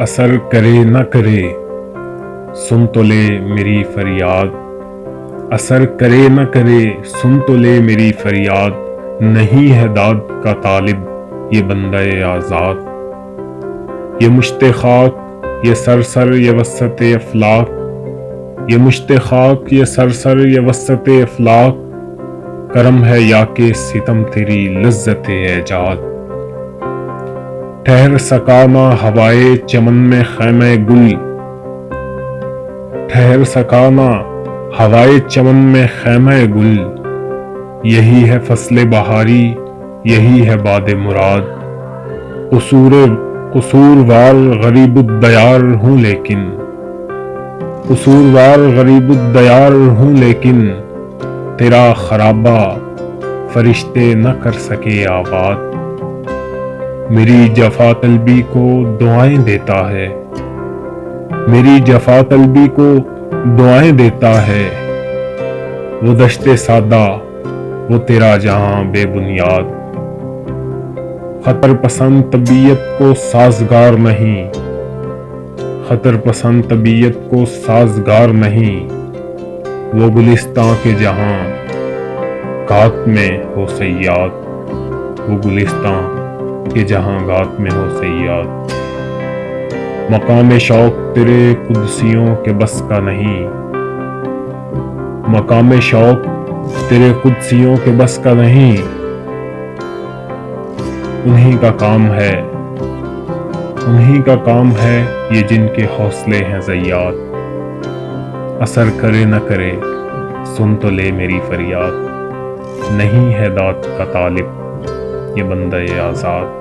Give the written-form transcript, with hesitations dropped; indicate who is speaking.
Speaker 1: اثر کرے نہ کرے سن تو لے میری فریاد، اثر کرے نہ کرے سن تو لے میری فریاد، نہیں ہے داد کا طالب یہ بندہ آزاد۔ یہ مشت خاک یہ سرسر یہ وسط افلاک، یہ مشت خاک یہ سرسر یہ وسط افلاک، کرم ہے یا کہ ستم تیری لذت ایجاد۔ ٹھہر سکا نہ ہوائے چمن میں خیمہ گل، ٹھہر سکا نہ ہوائے چمن میں خیمہ گل، یہی ہے فصل بہاری یہی ہے باد مراد۔ قصوروار غریب الدیار ہوں لیکن، قصوروار غریب الدیار ہوں لیکن، تیرا خرابہ فرشتے نہ کر سکے آباد۔ میری جفا طلبی کو دعائیں دیتا ہے، میری جفا طلبی کو دعائیں دیتا ہے، وہ دشت سادہ وہ تیرا جہاں بے بنیاد۔ خطر پسند طبیعت کو سازگار نہیں، خطر پسند طبیعت کو سازگار نہیں، وہ گلستاں کے جہاں گات میں ہو صیاد، وہ گلستاں کہ جہاں گات میں ہو صیاد۔ مقام شوق تیرے قدسیوں کے بس کا نہیں، مقام شوق تیرے قدسیوں کے بس کا نہیں، انہی کا کام ہے انہی کا کام ہے یہ جن کے حوصلے ہیں زیاد۔ اثر کرے نہ کرے سن تو لے میری فریاد، نہیں ہے داد کا طالب یہ بندہ آزاد۔